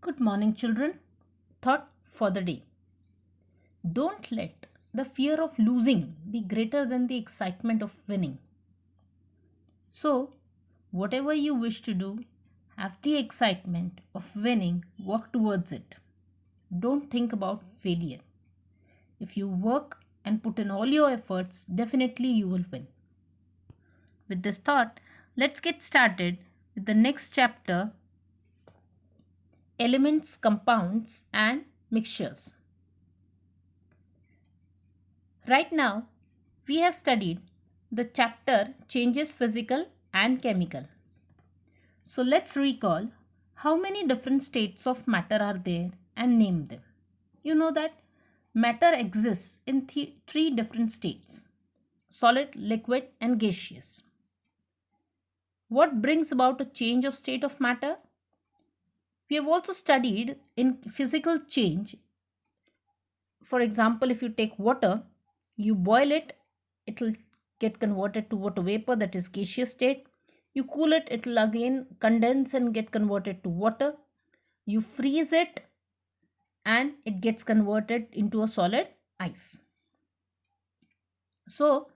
Good morning, children. Thought for the day. Don't let the fear of losing be greater than the excitement of winning. So, whatever you wish to do, have the excitement of winning, work towards it. Don't think about failure. If you work and put in all your efforts, definitely you will win. With this thought, let's get started with the next chapter: elements, compounds, and mixtures. Right now, we have studied the chapter changes physical and chemical. So let's recall how many different states of matter are there and name them. You know that matter exists in three different states: solid, liquid, and gaseous. What brings about a change of state of matter? We have also studied in physical change. For example, if you take water, you boil it, it will get converted to water vapor, that is gaseous state. You cool it, it will again condense and get converted to water. You freeze it and it gets converted into a solid ice. So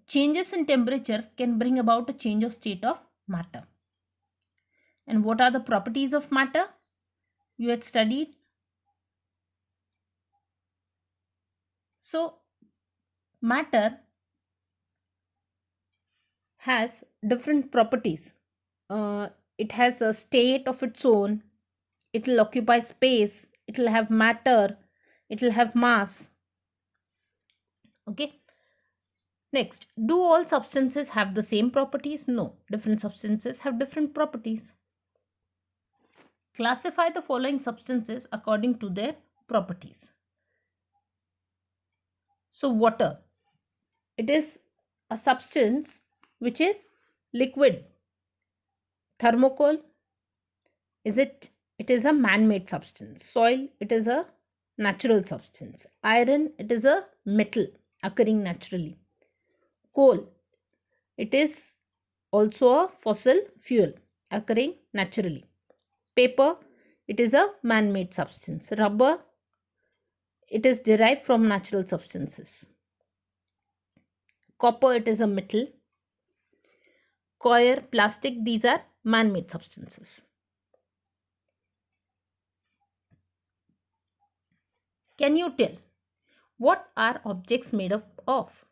changes in temperature can bring about a change of state of matter. And what are the properties of matter? You had studied. So matter has different properties. It has a state of its own, it will occupy space, it will have matter, it will have mass. Okay. Next, do all substances have the same properties? No, different substances have different properties. Classify the following substances according to their properties. So water, it is a substance which is liquid. Thermocol, it is a man-made substance. Soil, it is a natural substance. Iron, it is a metal occurring naturally. Coal, it is also a fossil fuel occurring naturally. Paper, it is a man-made substance. Rubber, it is derived from natural substances. Copper, it is a metal. Coir, plastic, these are man-made substances. Can you tell what are objects made up of?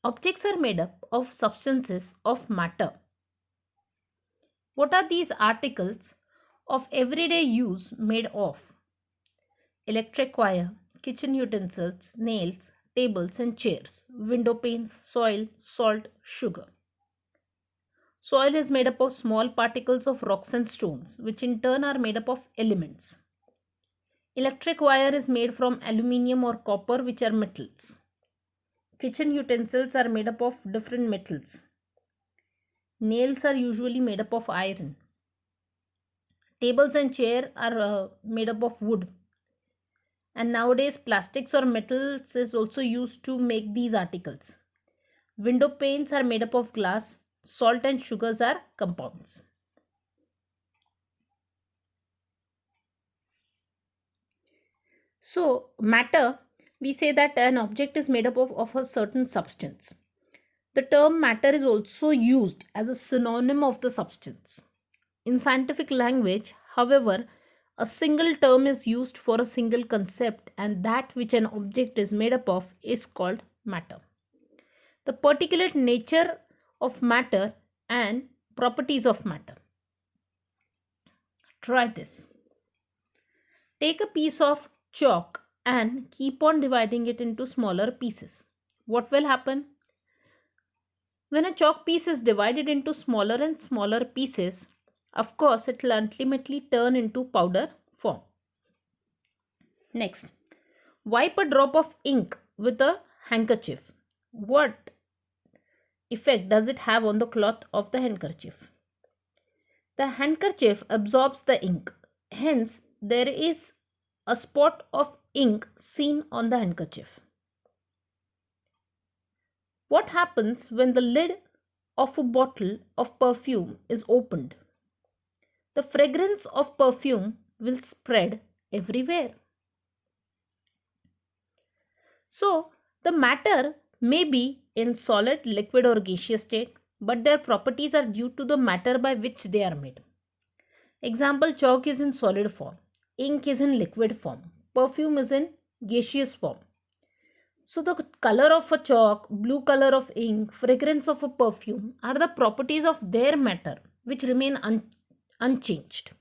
Objects are made up of substances of matter. What are these articles of everyday use made of? Electric wire, kitchen utensils, nails, tables and chairs, window panes, soil, salt, sugar. Soil is made up of small particles of rocks and stones, which in turn are made up of elements. Electric wire is made from aluminium or copper, which are metals. Kitchen utensils are made up of different metals. Nails are usually made up of iron. Tables and chairs are made up of wood. And nowadays, plastics or metals is also used to make these articles. Window panes are made up of glass. Salt and sugars are compounds. So, matter, we say that an object is made up of a certain substance. The term matter is also used as a synonym of the substance. In scientific language, however, a single term is used for a single concept, and that which an object is made up of is called matter. The particular nature of matter and properties of matter. Try this. Take a piece of chalk and keep on dividing it into smaller pieces. What will happen? When a chalk piece is divided into smaller and smaller pieces, of course, it will ultimately turn into powder form. Next, wipe a drop of ink with a handkerchief. What effect does it have on the cloth of the handkerchief? The handkerchief absorbs the ink. Hence, there is a spot of ink seen on the handkerchief. What happens when the lid of a bottle of perfume is opened? The fragrance of perfume will spread everywhere. So, the matter may be in solid, liquid, or gaseous state, but their properties are due to the matter by which they are made. Example, chalk is in solid form, ink is in liquid form, perfume is in gaseous form. So, the color of a chalk, blue color of ink, fragrance of a perfume are the properties of their matter which remain unchanged.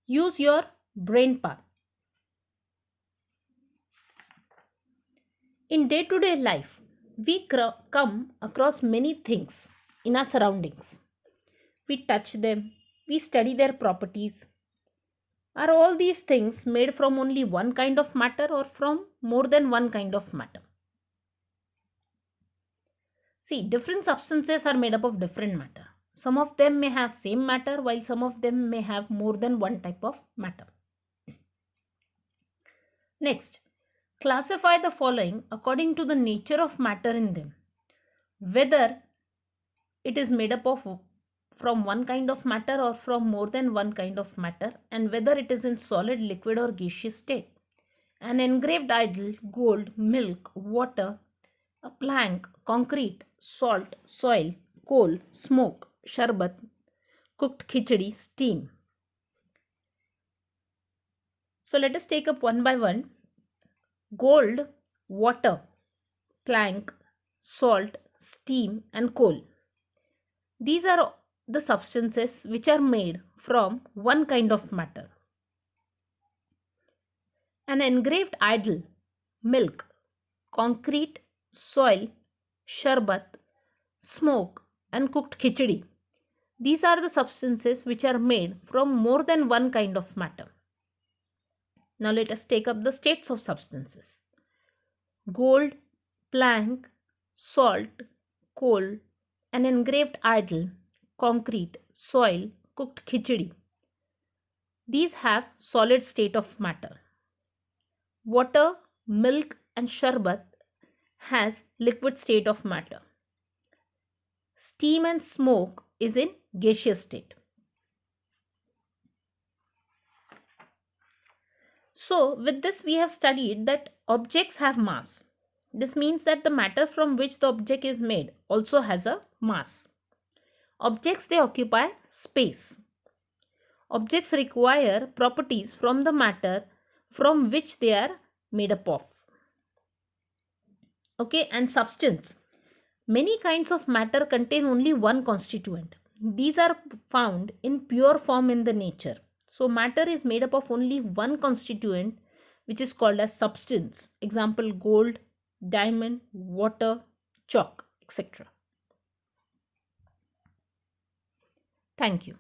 Use your brain power. In day to day life, we come across many things in our surroundings. We touch them, we study their properties. Are all these things made from only one kind of matter or from more than one kind of matter? See, different substances are made up of different matter. Some of them may have same matter while some of them may have more than one type of matter. Next, classify the following according to the nature of matter in them. Whether it is made up of from one kind of matter or from more than one kind of matter, and whether it is in solid, liquid, or gaseous state. An engraved idol, gold, milk, water, a plank, concrete, salt, soil, coal, smoke, sharbat, cooked khichdi, steam. So let us take up one by one. Gold, water, plank, salt, steam, and coal. These are the substances which are made from one kind of matter. An engraved idol, milk, concrete, soil, sharbat, smoke, and cooked khichdi. These are the substances which are made from more than one kind of matter. Now let us take up the states of substances. Gold, plank, salt, coal, an engraved idol, concrete, soil, cooked khichdi. These have solid state of matter. Water, milk, and sharbat has liquid state of matter. Steam and smoke is in gaseous state. So, with this we have studied that objects have mass. This means that the matter from which the object is made also has a mass. Objects, they occupy space. Objects require properties from the matter from which they are made up of. Okay, and substance. Many kinds of matter contain only one constituent. These are found in pure form in the nature. So matter is made up of only one constituent, which is called as substance. Example, gold, diamond, water, chalk, etc. Thank you.